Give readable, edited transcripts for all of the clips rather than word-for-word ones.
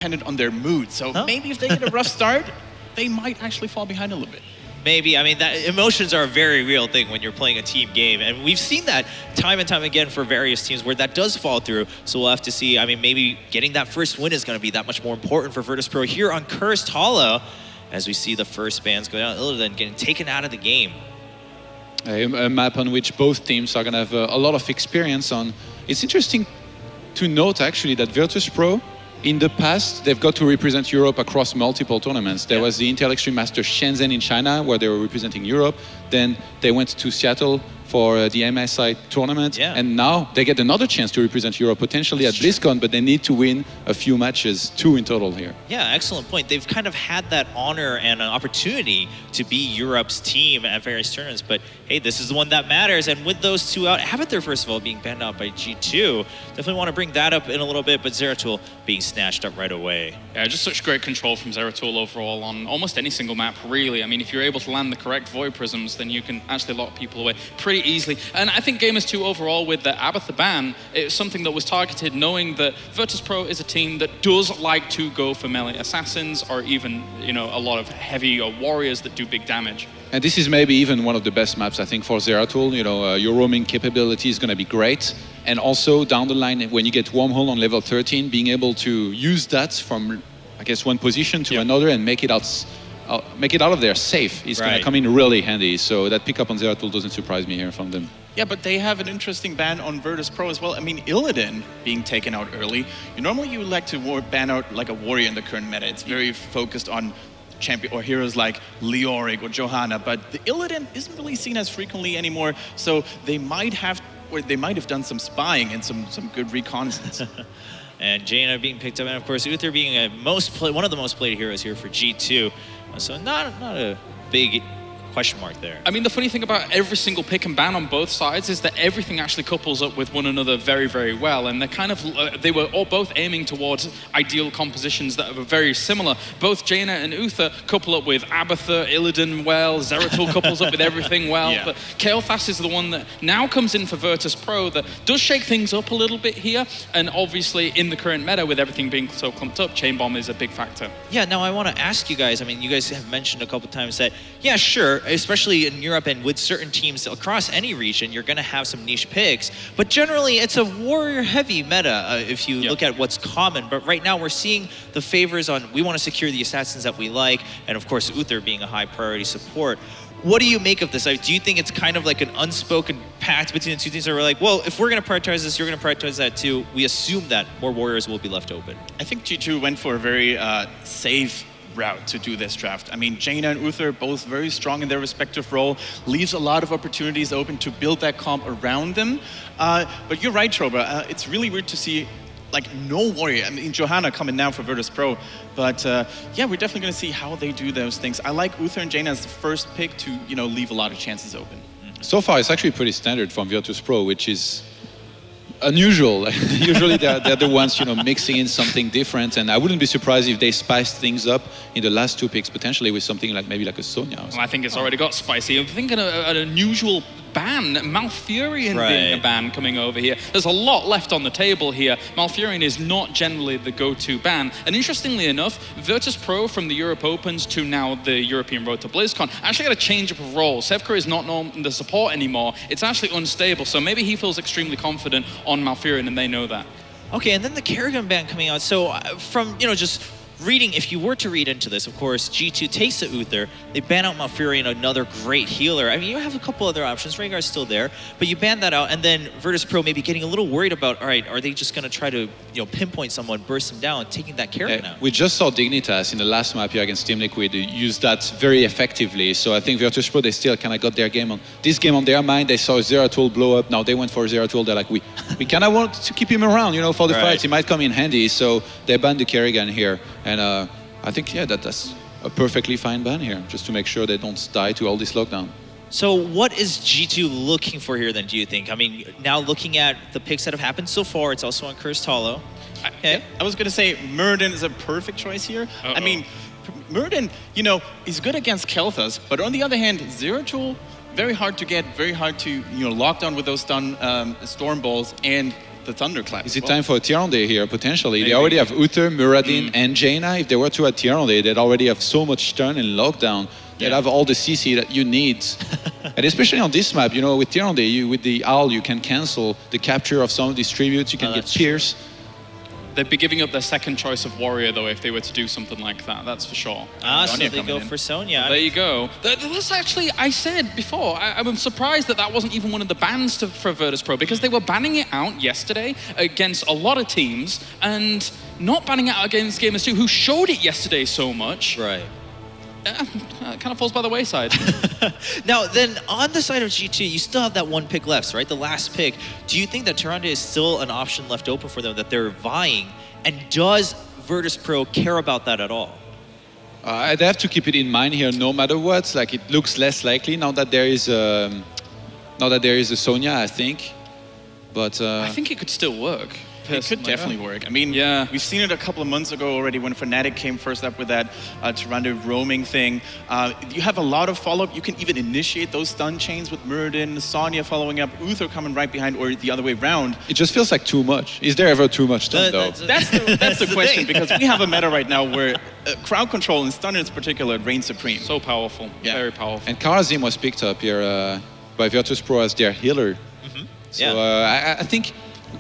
dependent on their mood. So maybe if they get a rough start, they might actually fall behind a little bit. Maybe. I mean, emotions are a very real thing when you're playing a team game. And we've seen that time and time again for various teams where that does fall through. So we'll have to see. I mean, maybe getting that first win is going to be that much more important for Virtus.pro here on Cursed Hollow as we see the first bans go down. Illidan getting taken out of the game. A map on which both teams are going to have a lot of experience on. It's interesting to note, actually, that Virtus.pro, in the past, they've got to represent Europe across multiple tournaments. There was the Intel Extreme Masters Shenzhen in China, where they were representing Europe. Then they went to Seattle for the MSI tournament. And now they get another chance to represent Europe, potentially at BlizzCon, but they need to win a few matches, 2 in total here. Yeah, excellent point. They've kind of had that honor and an opportunity to be Europe's team at various tournaments, but hey, this is the one that matters. And with those two out, Abathur, first of all, being banned out by G2, definitely want to bring that up in a little bit, but Zeratul being snatched up right away. Yeah, just such great control from Zeratul overall on almost any single map, really. I mean, if you're able to land the correct Void Prisms, then you can actually lock people away pretty easily. And I think Gamers 2 overall, with the Abathur ban, it's something that was targeted, knowing that Virtus.pro is a team that does like to go for melee assassins, or even, you know, a lot of heavy or warriors that do big damage. And this is maybe even one of the best maps, I think, for Zeratul. You know, your roaming capability is going to be great. And also, down the line, when you get Wormhole on level 13, being able to use that from, I guess, one position to another and make it out of there safe is going to come in really handy. So that pickup on Zeratul doesn't surprise me here from them. Yeah, but they have an interesting ban on Virtus.pro as well. I mean, Illidan being taken out early. Normally you like to ban out like a warrior in the current meta. It's very focused on champion or heroes like Leoric or Johanna, but the Illidan isn't really seen as frequently anymore. So they might have done some spying and some good reconnaissance. And Jaina being picked up, and of course Uther being one of the most played heroes here for G2. So not a big question mark there. I mean, the funny thing about every single pick and ban on both sides is that everything actually couples up with one another very, very well. And they're kind of, they were all both aiming towards ideal compositions that were very similar. Both Jaina and Uther couple up with Abathur, Illidan well, Zeratul couples up with everything well. But Kael'thas is the one that now comes in for Virtus.pro that does shake things up a little bit here. And obviously in the current meta, with everything being so clumped up, Chain Bomb is a big factor. Yeah, now I want to ask you guys, I mean, you guys have mentioned a couple times that, yeah, sure, especially in Europe and with certain teams across any region, you're going to have some niche picks. But generally, it's a warrior-heavy meta if you look at what's common. But right now, we're seeing the favors on, we want to secure the assassins that we like, and of course, Uther being a high priority support. What do you make of this? Do you think it's kind of like an unspoken pact between the two teams that we're like, well, if we're going to prioritize this, you're going to prioritize that too. We assume that more warriors will be left open. I think G2 went for a very safe route to do this draft. I mean, Jaina and Uther both very strong in their respective role, leaves a lot of opportunities open to build that comp around them. But you're right, Troba. It's really weird to see like no warrior. I mean, Johanna coming now for Virtus.pro, but yeah, we're definitely going to see how they do those things. I like Uther and Jaina as the first pick to, you know, leave a lot of chances open. So far, it's actually pretty standard from Virtus.pro, which is unusual. Usually they're the ones, you know, mixing in something different, and I wouldn't be surprised if they spiced things up in the last 2 picks, potentially with something like maybe like a Sonya. Well, I think it's already got spicy. I'm thinking an unusual ban, Malfurion being a ban coming over here. There's a lot left on the table here. Malfurion is not generally the go-to ban, and interestingly enough, Virtus.pro from the Europe Opens to now the European Road to BlizzCon actually got a change up of role. Sevker is not the support anymore. It's actually unstable, so maybe he feels extremely confident on Malfurion, and they know that. Okay, and then the Kerrigan ban coming out. So from, you know, just reading, if you were to read into this, of course, G2 takes the Uther, they ban out Malfurion, another great healer. I mean, you have a couple other options. Rhaegar's still there, but you ban that out, and then Virtus.pro maybe getting a little worried about, all right, are they just going to try to, you know, pinpoint someone, burst them down, taking that Kerrigan out? We just saw Dignitas in the last map here against Team Liquid use that very effectively. So I think Virtus.pro, they still kind of got their game on their mind. They saw Zeratul blow up. Now they went for Zeratul. They're like, we kind of want to keep him around, you know, for the fights. He might come in handy. So they banned the Kerrigan here. And I think, yeah, that's a perfectly fine ban here, just to make sure they don't die to all this lockdown. So what is G2 looking for here then, do you think? I mean, now looking at the picks that have happened so far, it's also on Cursed Hollow. Okay. I was going to say Muradin is a perfect choice here. I mean, Muradin, you know, is good against Kael'thas, but on the other hand, Zeratul, very hard to get, very hard to, you know, lock down with those stun storm balls, and the Thunderclap. Is as it well. time for a Tyrande here, potentially? Maybe. They already have Uther, Muradin, and Jaina. If they were to add Tyrande, they'd already have so much stun and lockdown. They'd Yeah. have all the CC that you need. And especially on this map, with Tyrande, with the Owl, you can cancel the capture of some of these tributes. You can get that's true. Pierce. They'd be giving up their second choice of warrior, though, if they were to do something like that. That's for sure. So Sonya they coming go in. for Sonya. There you go. That's actually, I said before, I'm surprised that wasn't even one of the bans for Virtus.pro, because they were banning it out yesterday against a lot of teams and not banning it out against Gamers 2, who showed it yesterday so much. Right. It kind of falls by the wayside. Now, then, on the side of G2, you still have that one pick left, right? The last pick. Do you think that Tyrande is still an option left open for them, that they're vying? And does Virtus.pro care about that at all? I'd have to keep it in mind here, no matter what. Like, it looks less likely now that there is a Sonya, I think. But I think it could still work. It could definitely work. I mean, Yeah. we've seen it a couple of months ago already when Fnatic came first up with that Tyrande roaming thing. You have a lot of follow-up. You can even initiate those stun chains with Muradin, Sonya following up, Uther coming right behind, or the other way around. it just feels like too much. Is there ever too much stun, though? That's the question, thing. because we have a meta right now where crowd control and stun in particular reigns supreme. So powerful. Yeah. Very powerful. And Karazim was picked up here by Virtus.pro as their healer. So I think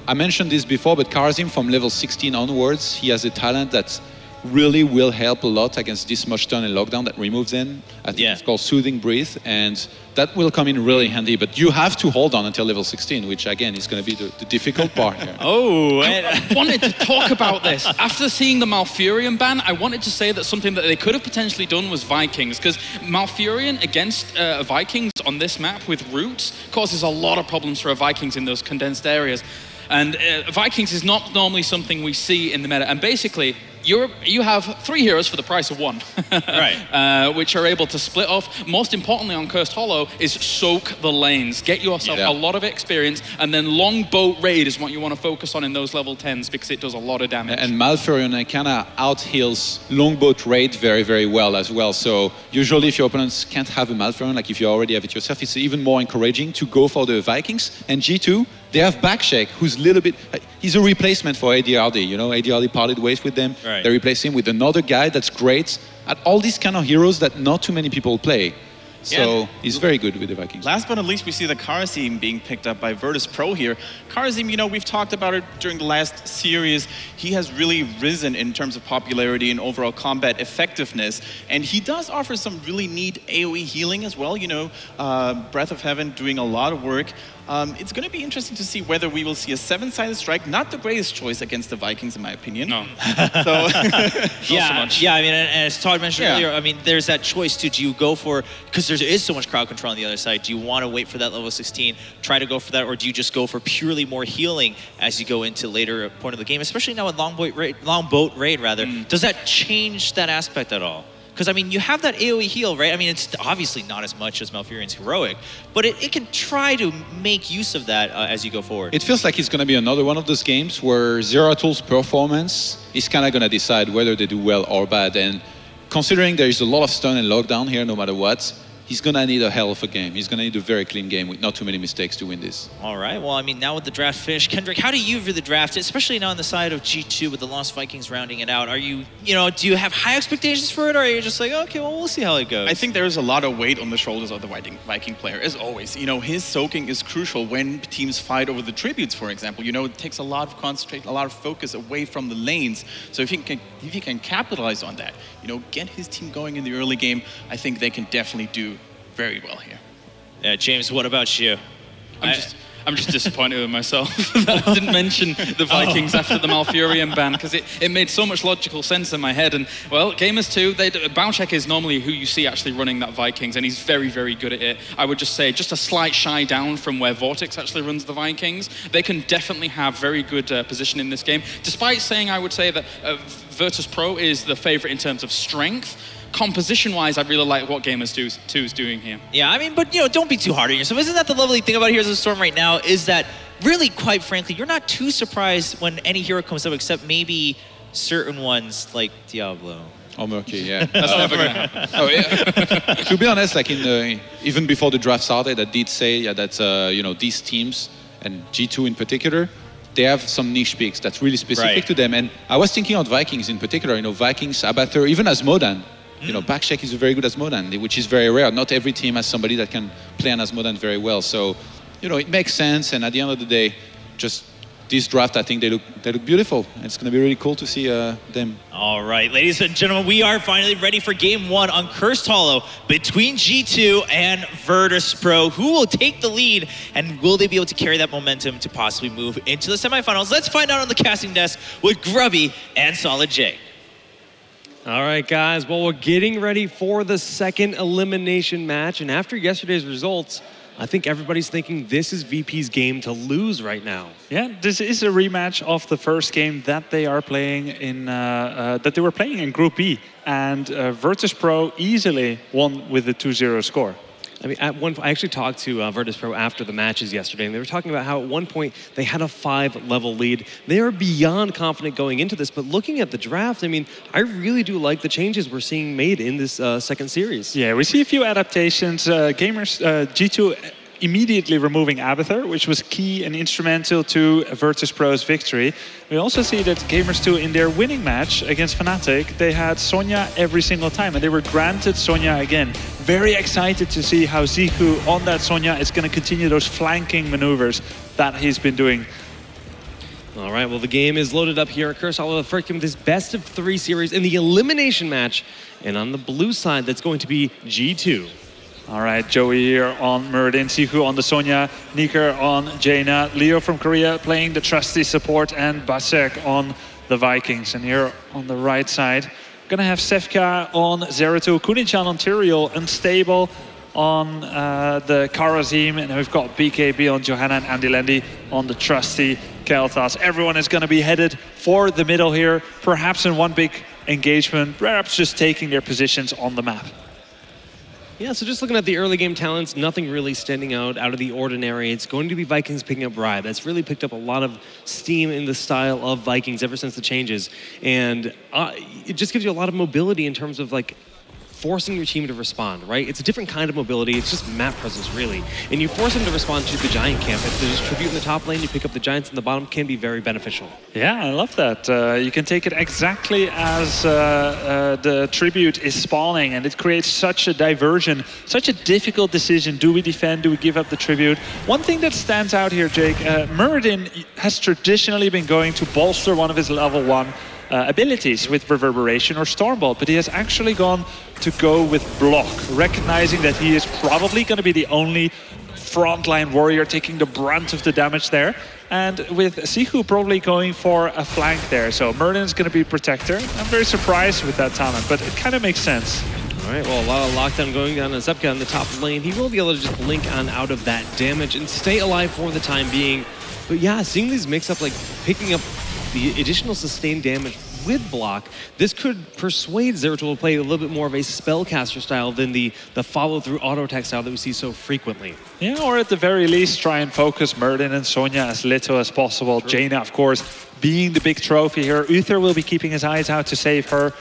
I mentioned this before, but Karazim from level 16 onwards, he has a talent that really will help a lot against this much stun and lockdown that removes them. I think it's called Soothing Breath, and that will come in really handy. But you have to hold on until level 16, which again is going to be the difficult part here. I wanted to talk about this. After seeing the Malfurion ban, I wanted to say that something that they could have potentially done was Vikings, because Malfurion against Vikings on this map with roots causes a lot of problems for Vikings in those condensed areas. And Vikings is not normally something we see in the meta. And basically, you have 3 heroes for the price of 1. Right. Which are able to split off. Most importantly on Cursed Hollow is soak the lanes. Get yourself a lot of experience, and then Longboat Raid is what you want to focus on in those level 10s, because it does a lot of damage. And Malfurion kind of out-heals Longboat Raid very, very well as well. So usually if your opponents can't have a Malfurion, like if you already have it yourself, it's even more encouraging to go for the Vikings. And G2, they have Backshake, who's a little bit... he's a replacement for ADRD, ADRD parted ways with them. Right. They replace him with another guy that's great at all these kind of heroes that not too many people play. So he's very good with the Vikings. Last but not least, we see the Karazim being picked up by Virtus.pro here. Karazim, we've talked about it during the last series. He has really risen in terms of popularity and overall combat effectiveness. And he does offer some really neat AoE healing as well. Breath of Heaven doing a lot of work. It's going to be interesting to see whether we will see a 7-sided strike. Not the greatest choice against the Vikings, in my opinion. No. So Yeah, I mean, and as Todd mentioned earlier, I mean, there's that choice too. Do you go for, because there is so much crowd control on the other side, do you want to wait for that level 16, try to go for that, or do you just go for purely more healing as you go into later point of the game, especially now with Longboat Raid, Does that change that aspect at all? Because, I mean, you have that AoE heal, right? I mean, it's obviously not as much as Malfurion's heroic, but it can try to make use of that as you go forward. It feels like it's going to be another one of those games where Zeratul's performance is kind of going to decide whether they do well or bad. And considering there is a lot of stun and lockdown here, no matter what, he's going to need a hell of a game. He's going to need a very clean game with not too many mistakes to win this. All right. Well, I mean, now with the draft finished, Kendrick, how do you view the draft, especially now on the side of G2 with the Lost Vikings rounding it out? Are you, do you have high expectations for it, or are you just like, okay, well, we'll see how it goes? I think there is a lot of weight on the shoulders of the Viking player, as always. His soaking is crucial when teams fight over the tributes, for example. It takes a lot of concentration, a lot of focus away from the lanes. So if he can capitalize on that, get his team going in the early game, I think they can definitely do very well here. Yeah, James, what about you? I'm just disappointed with myself that I didn't mention the Vikings after the Malfurion ban, because it made so much logical sense in my head. And, well, Gamers 2, Bauchek is normally who you see actually running that Vikings, and he's very, very good at it. I would just say just a slight shy down from where Vortex actually runs the Vikings. They can definitely have very good position in this game, despite saying I would say that Virtus.pro is the favorite in terms of strength. Composition-wise, I really like what Gamers 2 is doing here. Yeah, I mean, but, don't be too hard on yourself. Isn't that the lovely thing about Heroes of the Storm right now, is that really, quite frankly, you're not too surprised when any hero comes up, except maybe certain ones like Diablo. Oh, Murky, yeah. That's never going to happen. To be honest, like even before the draft started, I did say that these teams, and G2 in particular, they have some niche picks that's really specific Right. to them. And I was thinking of Vikings in particular, Vikings, Abather, even Asmodan. Backcheck is very good Asmodan, which is very rare. Not every team has somebody that can play an Asmodan very well. So, it makes sense. And at the end of the day, just this draft, I think they look beautiful. It's going to be really cool to see them. All right, ladies and gentlemen, we are finally ready for game 1 on Cursed Hollow between G2 and Virtus.pro. Who will take the lead, and will they be able to carry that momentum to possibly move into the semifinals? Let's find out on the casting desk with Grubby and Solid J. All right, guys. Well, we're getting ready for the second elimination match, and after yesterday's results, I think everybody's thinking this is VP's game to lose right now. Yeah, this is a rematch of the first game that they are playing in that they were playing in Group B, and Virtus.pro easily won with a 2-0 score. I mean, I actually talked to Virtus.pro after the matches yesterday, and they were talking about how at one point they had a 5-level lead. They are beyond confident going into this, but looking at the draft, I mean, I really do like the changes we're seeing made in this second series. Yeah, we see a few adaptations. G2 immediately removing Abather, which was key and instrumental to Virtus.pro's victory. We also see that Gamers2 in their winning match against Fnatic, they had Sonya every single time, and they were granted Sonya again. Very excited to see how Ziku on that Sonya is going to continue those flanking maneuvers that he's been doing. All right, well, the game is loaded up here at Cursed Hollow. First game, this best of 3 series in the elimination match. And on the blue side, that's going to be G2. All right, Joey here on Muradin, Ziku on the Sonya, Niker on Jaina, Leo from Korea playing the trusty support, and Basek on the Vikings. And here on the right side, gonna have Sevka on Zeratul, Kunichan on Tyrael, Unstable on the Karazim, and we've got BKB on Johanna and Andy Lendy on the trusty Kael'thas. Everyone is gonna be headed for the middle here, perhaps in one big engagement, perhaps just taking their positions on the map. Yeah, so just looking at the early game talents, nothing really standing out of the ordinary. It's going to be Vikings picking up Bribe. That's really picked up a lot of steam in the style of Vikings ever since the changes. And it just gives you a lot of mobility in terms of like forcing your team to respond, right? It's a different kind of mobility. It's just map presence, really. And you force them to respond to the giant camp. If there's tribute in the top lane, you pick up the giants in the bottom, can be very beneficial. Yeah, I love that. You can take it exactly as the tribute is spawning, and it creates such a diversion, such a difficult decision. Do we defend? Do we give up the tribute? One thing that stands out here, Jake, Muradin has traditionally been going to bolster one of his level 1 abilities with Reverberation or Stormbolt, but he has actually gone to go with Block, recognizing that he is probably going to be the only frontline warrior taking the brunt of the damage there, and with Ziku probably going for a flank there. So Muradin is going to be Protector. I'm very surprised with that talent, but it kind of makes sense. All right, well, a lot of lockdown going down on Zepka on the top lane. He will be able to just blink on out of that damage and stay alive for the time being. But yeah, seeing these mix-up, like picking up the additional sustained damage with block, this could persuade Zeratul to play a little bit more of a spellcaster style than the follow-through auto-attack style that we see so frequently. Yeah, or at the very least, try and focus Muradin and Sonya as little as possible. True. Jaina, of course, being the big trophy here. Uther will be keeping his eyes out to save her.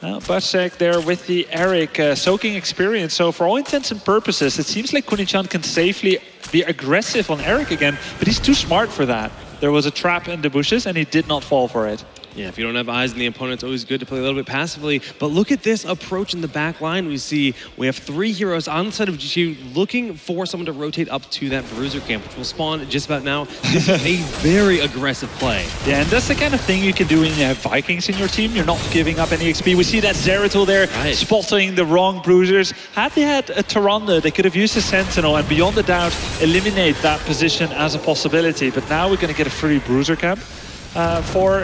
Basek there with the Eric soaking experience. So for all intents and purposes, it seems like Kunichan can safely be aggressive on Eric again, but he's too smart for that. There was a trap in the bushes and he did not fall for it. Yeah, if you don't have eyes on the opponent, it's always good to play a little bit passively. But look at this approach in the back line. We have 3 heroes on the side of G2 looking for someone to rotate up to that Bruiser camp, which will spawn just about now. This is a very aggressive play. Yeah, and that's the kind of thing you can do when you have Vikings in your team. You're not giving up any XP. We see that Zeratul there spotting the wrong Bruisers. Had they had a Tyrande, they could have used a Sentinel and beyond a doubt eliminate that position as a possibility. But now we're going to get a free Bruiser camp for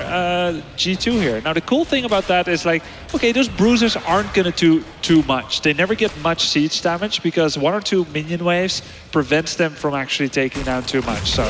G2 here. Now the cool thing about that is like, okay, those bruisers aren't gonna do too much. They never get much siege damage because 1 or 2 minion waves prevents them from actually taking down too much. So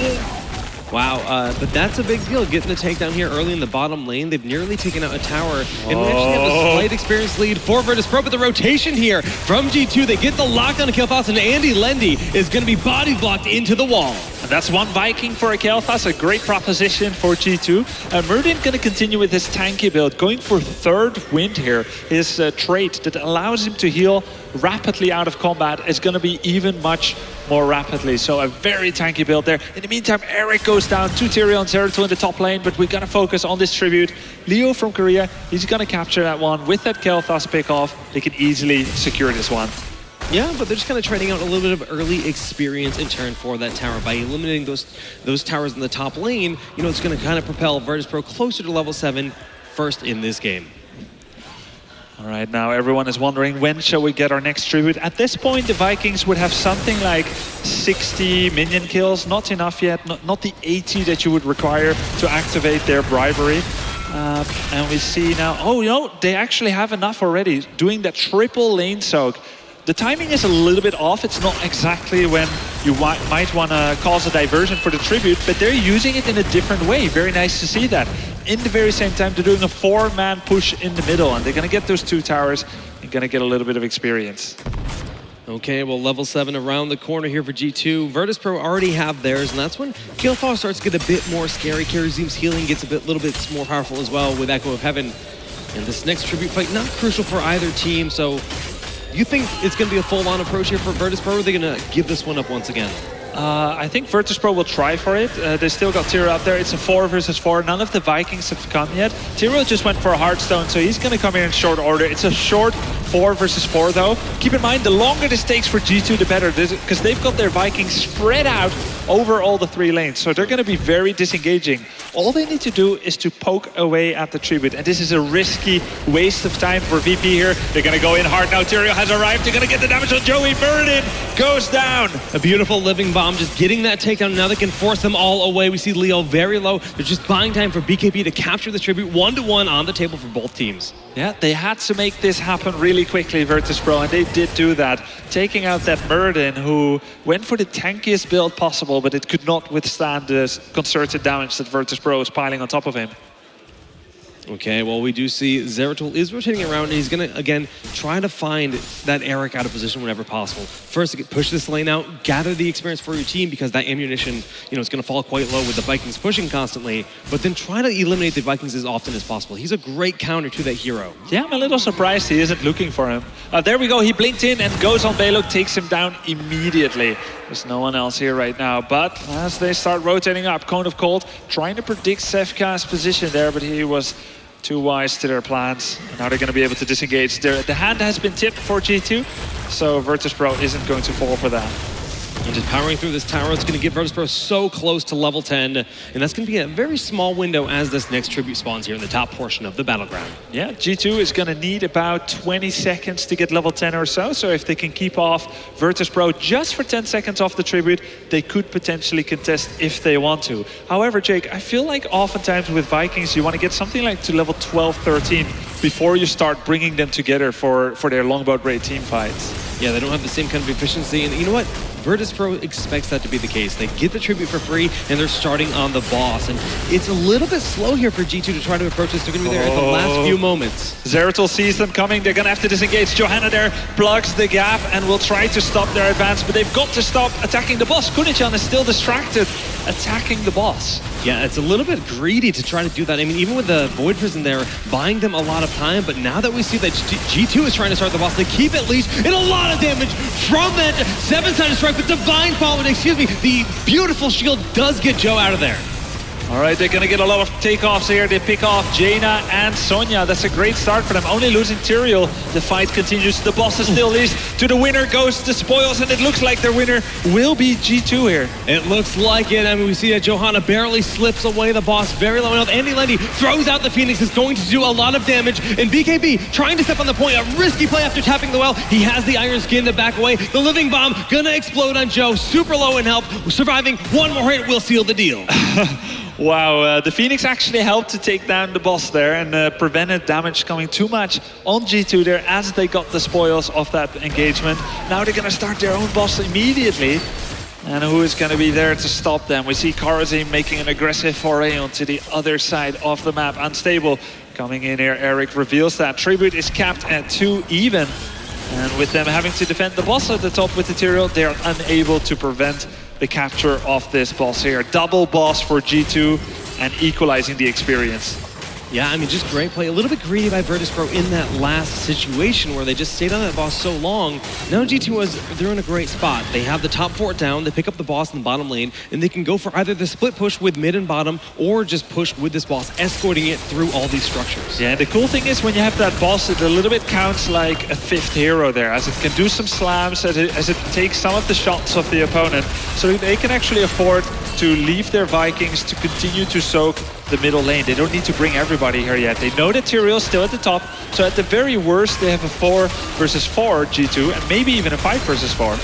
wow, but that's a big deal, getting the takedown here early in the bottom lane. They've nearly taken out a tower, and we actually have a slight experience lead for Virtus.pro, but the rotation here from G2, they get the lockdown of Kael'thas, and Andy Lendy is going to be body blocked into the wall. And that's 1 Viking for a Kael'thas, a great proposition for G2. Muradin going to continue with his tanky build, going for 3rd wind here. His trait that allows him to heal rapidly out of combat is going to be even much more rapidly. So a very tanky build there. In the meantime, Eric goes goes down to Tyrael and Zeratul in the top lane, but we gotta focus on this tribute. Leo from Korea, he's gonna capture that one with that Kael'thas pick off. They can easily secure this one. Yeah, but they're just kind of trading out a little bit of early experience in turn for that tower. By eliminating those towers in the top lane, you know, it's going to kind of propel Virtus.pro closer to level 7 first in this game. All right, now everyone is wondering, when shall we get our next tribute? At this point, the Vikings would have something like 60 minion kills. Not enough yet, not the 80 that you would require to activate their bribery. And we see now, oh, you know, they actually have enough already, doing that triple lane soak. The timing is a little bit off. It's not exactly when you might want to cause a diversion for the tribute, but they're using it in a different way. Very nice to see that. In the very same time, they're doing a 4-man push in the middle, and they're going to get those 2 towers and going to get a little bit of experience. Okay, well, level 7 around the corner here for G2. Virtus.pro already have theirs, and that's when Kael'thas starts to get a bit more scary. Karazeem's healing gets a little bit more powerful as well with Echo of Heaven. And this next tribute fight, not crucial for either team, so you think it's going to be a full-on approach here for Virtus.pro, or are they going to give this one up once again? I think Virtus.pro will try for it. They still got Tyrael up there. It's a 4 versus 4. None of the Vikings have come yet. Tyrael just went for a Hearthstone, so he's going to come here in short order. It's a short 4 versus 4, though. Keep in mind, the longer this takes for G2, the better, because they've got their Vikings spread out over all the 3 lanes, so they're going to be very disengaging. All they need to do is to poke away at the tribute, and this is a risky waste of time for VP here. They're going to go in hard now. Tyrael has arrived. They're going to get the damage on Joey. Burden goes down. A beautiful living bomb, just getting that takedown. Now they can force them all away. We see Leo very low. They're just buying time for BKB to capture the tribute. 1-1 on the table for both teams. Yeah, they had to make this happen really quickly, Virtus.pro, and they did do that. Taking out that Murden, who went for the tankiest build possible, but it could not withstand the concerted damage that Virtus.pro is piling on top of him. Okay, well, we do see Zeratul is rotating around, and he's going to, again, try to find that Eric out of position whenever possible. First, push this lane out, gather the experience for your team, because that ammunition, you know, is going to fall quite low with the Vikings pushing constantly, but then try to eliminate the Vikings as often as possible. He's a great counter to that hero. Yeah, I'm a little surprised he isn't looking for him. There we go, he blinked in and goes on Balog, takes him down immediately. There's no one else here right now, but as they start rotating up, Cone of Cold trying to predict Sefka's position there, but he was too wise to their plans. And now they're going to be able to disengage. The hand has been tipped for G2, so Virtus.pro isn't going to fall for that. And just powering through this tower, it's going to get Virtus.pro so close to level 10, and that's going to be a very small window as this next tribute spawns here in the top portion of the battleground. Yeah, G2 is going to need about 20 seconds to get level 10 or so, so if they can keep off Virtus.pro just for 10 seconds off the tribute, they could potentially contest if they want to. However, Jake, I feel like oftentimes with Vikings, you want to get something like to level 12, 13 before you start bringing them together for their longbow raid team fights. Yeah, they don't have the same kind of efficiency, and you know what? Virtus.pro expects that to be the case. They get the tribute for free, and they're starting on the boss. And it's a little bit slow here for G2 to try to approach this. They're going to be there at the last few moments. Zeratul sees them coming. They're going to have to disengage. Johanna there plugs the gap and will try to stop their advance, but they've got to stop attacking the boss. Kunichan is still distracted attacking the boss. Yeah, it's a little bit greedy to try to do that. I mean, even with the Void Prison there, buying them a lot of time, but now that we see that G2 is trying to start the boss, they keep it leashed, and a lot of damage from that 7-sided strike, but Divine Fall, excuse me, the beautiful shield does get Joe out of there. All right, they're going to get a lot of takeoffs here. They pick off Jaina and Sonya. That's a great start for them. Only losing Tyrael. The fight continues. The boss is still leashed. To the winner goes the spoils, and it looks like their winner will be G2 here. It looks like it. I mean, we see that Johanna barely slips away the boss. Very low enough. Andy Lendy throws out the Phoenix. Is going to do a lot of damage. And BKB trying to step on the point. A risky play after tapping the well. He has the Iron Skin to back away. The Living Bomb gonna explode on Joe. Super low in health. Surviving one more hit will seal the deal. Wow, the Phoenix actually helped to take down the boss there and prevented damage coming too much on G2 there as they got the spoils of that engagement. Now they're going to start their own boss immediately. And who is going to be there to stop them? We see Karazeem making an aggressive foray onto the other side of the map. Unstable coming in here. Eric reveals that Tribute is capped at 2 even. And with them having to defend the boss at the top with the Tyrael, they are unable to prevent the capture of this boss here. Double boss for G2 and equalizing the experience. Yeah, I mean, just great play. A little bit greedy by Virtus.pro in that last situation where they just stayed on that boss so long. Now they're in a great spot. They have the top fort down, they pick up the boss in the bottom lane, and they can go for either the split push with mid and bottom, or just push with this boss, escorting it through all these structures. Yeah, the cool thing is when you have that boss, it a little bit counts like a fifth hero there, as it can do some slams, as it takes some of the shots of the opponent. So they can actually afford to leave their Vikings to continue to soak the middle lane. They don't need to bring everybody here yet. They know that Tyrael's still at the top, so at the very worst, they have a 4 versus 4 G2, and maybe even a 5 versus 4.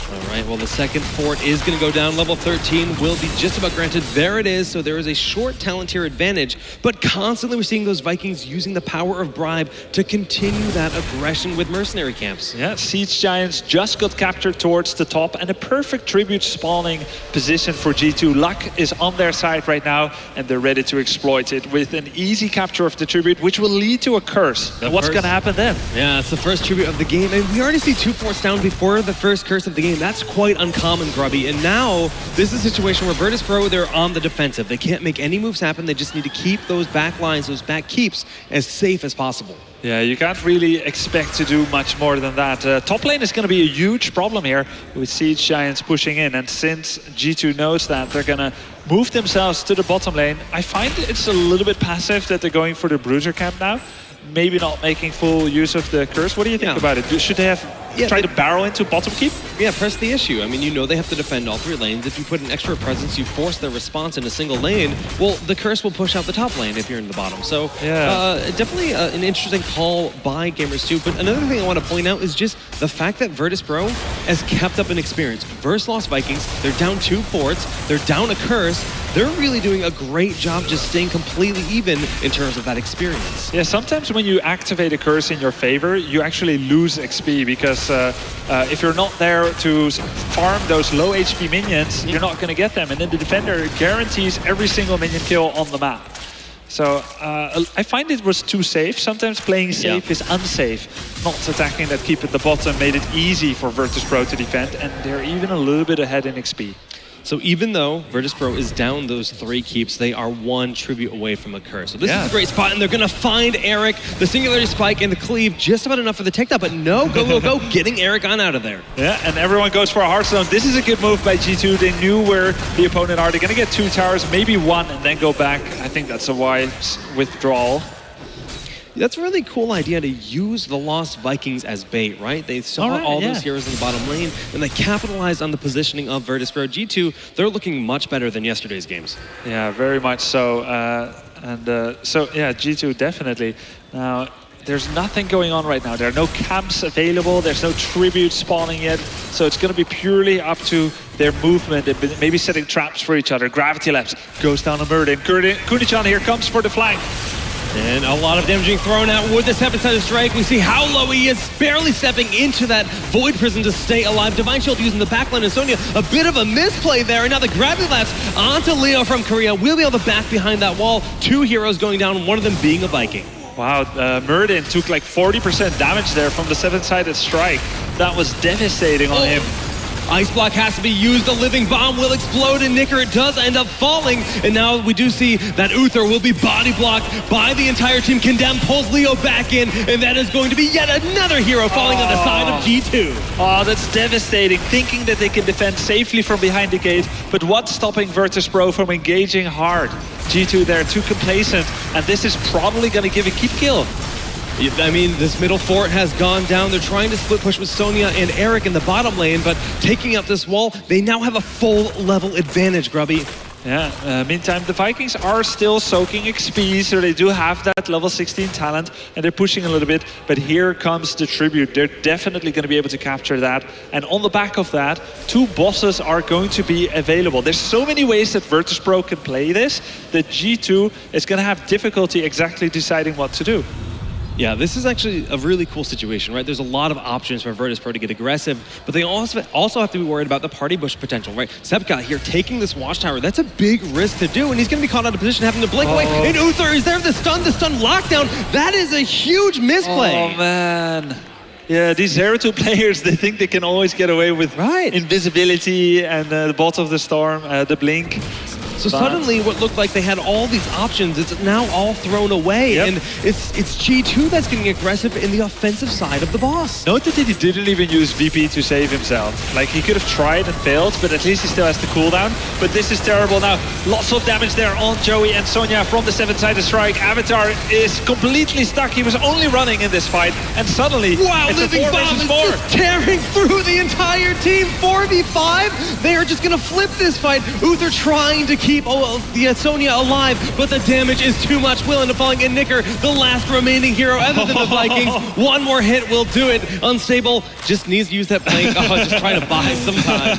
All right, well, the second fort is going to go down. Level 13 will be just about granted. There it is, so there is a short talent tier advantage, but constantly we're seeing those Vikings using the power of Bribe to continue that aggression with mercenary camps. Yeah, Siege Giants just got captured towards the top, and a perfect tribute spawning position for G2. Luck is on their side right now, and they're ready to exploit it with an easy capture of the tribute, which will lead to a curse. And what's going to happen then? Yeah, it's the first tribute of the game, and we already see 2 forts down before the first curse of the game. That's quite uncommon, Grubby. And now, this is a situation where Virtus.pro, they're on the defensive. They can't make any moves happen. They just need to keep those back lines, those back keeps, as safe as possible. Yeah, you can't really expect to do much more than that. Top lane is going to be a huge problem here with Siege Giants pushing in. And since G2 knows that, they're going to move themselves to the bottom lane. I find it's a little bit passive that they're going for the Bruiser camp now. Maybe not making full use of the curse. What do you think about it? Should they have tried to barrel into bottom keep? Yeah, press the issue. I mean, you know they have to defend all 3 lanes. If you put an extra presence, you force their response in a single lane, well, the curse will push out the top lane if you're in the bottom. So definitely an interesting call by Gamers 2. But another thing I want to point out is just the fact that Virtus.pro has kept up an experience. Versus Lost Vikings, they're down 2 forts, they're down a curse. They're really doing a great job just staying completely even in terms of that experience. Yeah, sometimes when you activate a curse in your favor, you actually lose XP because if you're not there to farm those low HP minions, you're not going to get them. And then the defender guarantees every single minion kill on the map. So I find it was too safe. Sometimes playing safe is unsafe. Not attacking that keep at the bottom made it easy for Virtus.pro to defend, and they're even a little bit ahead in XP. So even though Virtus.pro is down those 3 keeps, they are 1 tribute away from a curse. So this is a great spot, and they're going to find Eric. The Singularity Spike and the Cleave, just about enough for the takedown, but no, go, getting Eric on out of there. Yeah, and everyone goes for a Hearthstone. This is a good move by G2. They knew where the opponent are. They're going to get 2 towers, maybe 1, and then go back. I think that's a wise withdrawal. That's a really cool idea to use the Lost Vikings as bait, right? They saw all those heroes in the bottom lane, and they capitalized on the positioning of Virtus.pro. G2, they're looking much better than yesterday's games. Yeah, very much so. So, yeah, G2 definitely. Now, there's nothing going on right now. There are no camps available. There's no tribute spawning yet. So it's going to be purely up to their movement and maybe setting traps for each other. Gravity Labs goes down on Murden. Kunichan here comes for the flank. And a lot of damage being thrown out with the 7-sided strike. We see how low he is, barely stepping into that Void Prison to stay alive. Divine Shield using the backline of Sonya. A bit of a misplay there. And now the Gravity Lapse onto Leo from Korea. We'll be able to back behind that wall. 2 heroes going down, one of them being a Viking. Wow, Murden took like 40% damage there from the 7-sided strike. That was devastating on him. Ice Block has to be used. The Living Bomb will explode, and Nicker does end up falling. And now we do see that Uther will be body blocked by the entire team. Condemn pulls Leo back in, and that is going to be yet another hero falling on the side of G2. Oh, that's devastating. Thinking that they can defend safely from behind the gate, but what's stopping Virtus.pro from engaging hard? G2 there, too complacent, and this is probably going to give a keep kill. I mean, this middle fort has gone down. They're trying to split push with Sonya and Eric in the bottom lane, but taking out this wall, they now have a full level advantage, Grubby. Yeah, meantime, the Vikings are still soaking XP, so they do have that level 16 talent, and they're pushing a little bit, but here comes the tribute. They're definitely going to be able to capture that, and on the back of that, 2 bosses are going to be available. There's so many ways that Virtus.pro can play this, that G2 is going to have difficulty exactly deciding what to do. Yeah, this is actually a really cool situation, right? There's a lot of options for Virtus.pro to get aggressive, but they also have to be worried about the party push potential, right? Sebka here taking this watchtower, that's a big risk to do, and he's going to be caught out of position, having to blink away. And Uther is there, the stun lockdown. That is a huge misplay. Oh, man. Yeah, these 0-2 players, they think they can always get away with invisibility and the bot of the storm, the blink. So suddenly what looked like they had all these options, it's now all thrown away. And it's G2 that's getting aggressive in the offensive side of the boss. Note that he didn't even use VP to save himself. Like, he could have tried and failed, but at least he still has the cooldown. But this is terrible now. Lots of damage there on Joey and Sonya from the 7-sided strike. Avatar is completely stuck. He was only running in this fight, and suddenly it's a 4 versus 4. Just tearing through the entire team. 4v5. They are just going to flip this fight. Uther trying to keep the Sonya alive, but the damage is too much. Will end up falling in Nicker, the last remaining hero other than the Vikings. One more hit will do it. Unstable just needs to use that plank. Just trying to buy some time.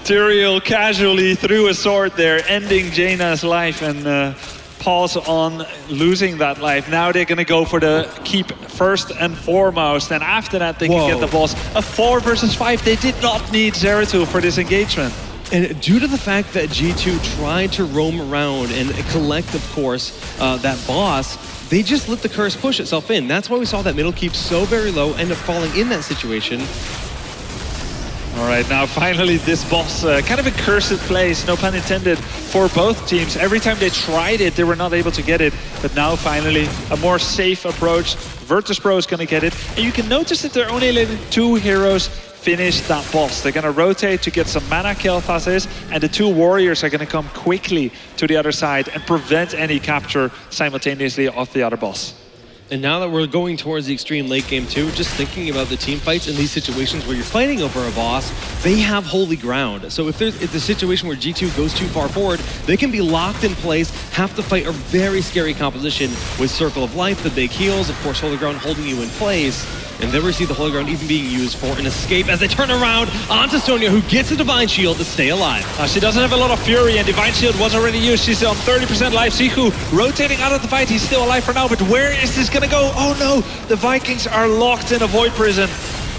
Tyrael casually threw a sword there, ending Jaina's life, and pause on losing that life. Now they're going to go for the keep first and foremost, and after that they can get the boss. A 4 versus 5. They did not need Zeratul for this engagement. And due to the fact that G2 tried to roam around and collect, of course, that boss, they just let the curse push itself in. That's why we saw that middle keep so very low, end up falling in that situation. All right, now finally this boss, kind of a cursed place, no pun intended, for both teams. Every time they tried it, they were not able to get it. But now finally, a more safe approach. Virtus.pro is going to get it. And you can notice that they're only letting 2 heroes finish that boss. They're going to rotate to get some mana kill phases, and the 2 warriors are going to come quickly to the other side and prevent any capture simultaneously of the other boss. And now that we're going towards the extreme late game too, just thinking about the team fights in these situations where you're fighting over a boss, they have holy ground. So if there's a situation where G2 goes too far forward, they can be locked in place, have to fight a very scary composition with Circle of Life, the big heals, of course holy ground holding you in place. And then we see the holy ground even being used for an escape as they turn around onto Sonya, who gets a Divine Shield to stay alive. She doesn't have a lot of fury, and Divine Shield was already used. She's on 30% life. Siku rotating out of the fight. He's still alive for now, but where is this gonna go? Oh no, the Vikings are locked in a void prison.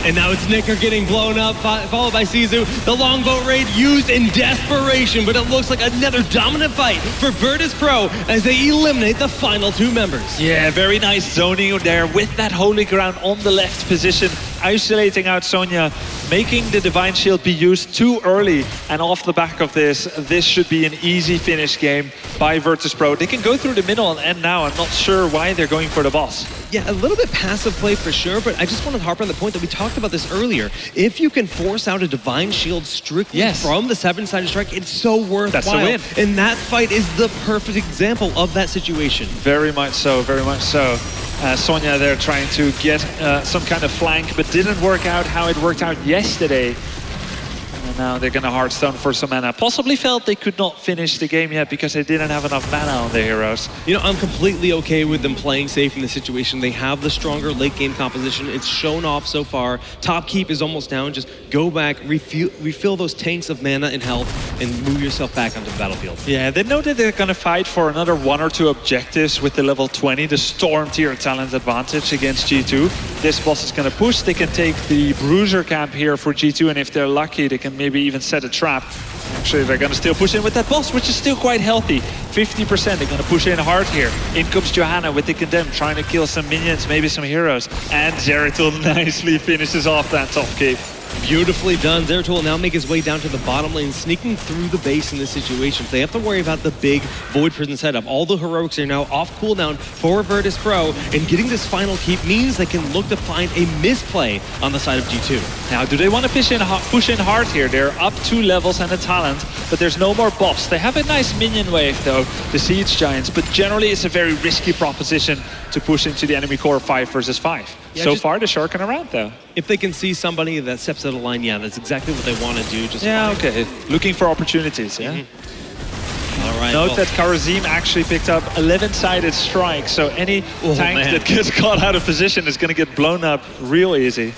And now it's Nicker getting blown up, followed by Sizu. The longbow raid used in desperation, but it looks like another dominant fight for Virtus.pro as they eliminate the final 2 members. Yeah, very nice zoning there with that holy ground on the left position, isolating out Sonya, making the Divine Shield be used too early. And off the back of this should be an easy finish game by Virtus.pro. They can go through the middle and end now. I'm not sure why they're going for the boss. Yeah, a little bit passive play for sure, but I just want to harp on the point that we talked about this earlier. If you can force out a Divine Shield strictly from the 7-sided strike, it's so worthwhile. That's the win. And that fight is the perfect example of that situation. Very much so, very much so. Sonya there trying to get some kind of flank, but didn't work out how it worked out yesterday. And now they're going to Hearthstone for some mana. Possibly felt they could not finish the game yet because they didn't have enough mana on their heroes. You know, I'm completely okay with them playing safe in this situation. They have the stronger late game composition. It's shown off so far. Top keep is almost down. Just go back, refill those tanks of mana and health, and move yourself back onto the battlefield. Yeah, they know that they're going to fight for another 1 or 2 objectives with the level 20, the Storm tier talent advantage against G2. This boss is going to push. They can take the Bruiser camp here for G2, and if they're lucky, they can maybe even set a trap. Actually, they're going to still push in with that boss, which is still quite healthy. 50%, they're going to push in hard here. In comes Johanna with the Condemn, trying to kill some minions, maybe some heroes. And Zeratul nicely finishes off that top keep. Beautifully done. Zeratul will now make his way down to the bottom lane, sneaking through the base in this situation. They have to worry about the big Void Prison setup. All the heroics are now off cooldown for Virtus.pro, and getting this final keep means they can look to find a misplay on the side of G2. Now, do they want to push in hard here? They're up 2 levels and a talent, but there's no more boss. They have a nice minion wave, though, the Siege Giants, but generally it's a very risky proposition to push into the enemy core 5 versus 5. Yeah, so far, they're sharking around, though. If they can see somebody that steps out of line, yeah, that's exactly what they want to do. Just okay. Looking for opportunities, yeah? All right. Note that Karazim actually picked up 11-sided strike, so any tank that gets caught out of position is going to get blown up real easy.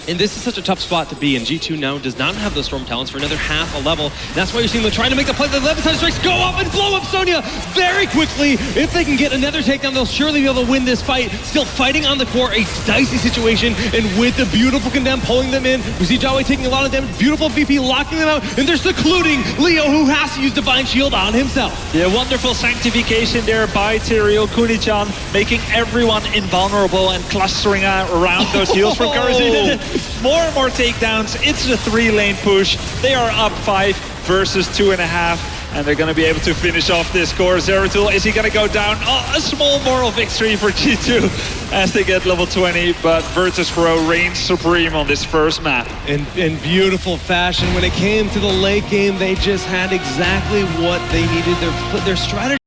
And this is such a tough spot to be in. G2 now does not have the Storm talents for another half a level. That's why you're seeing them trying to make the play. The 11-sided strikes go up and blow up Sonya very quickly. If they can get another takedown, they'll surely be able to win this fight. Still fighting on the core, a dicey situation. And with the beautiful Condemn pulling them in, we see Jawei taking a lot of damage. Beautiful VP locking them out. And they're secluding Leo, who has to use Divine Shield on himself. Yeah, wonderful sanctification there by Tyrael Kuni-chan, making everyone invulnerable and clustering around those heals from Karazim. More and more takedowns. It's a 3-lane push. They are up 5 versus 2.5. And they're going to be able to finish off this course. Zeratul, is he going to go down? Oh, a small moral victory for G2 as they get level 20. But Virtus.pro reigns supreme on this first map. In beautiful fashion. When it came to the late game, they just had exactly what they needed. Their strategy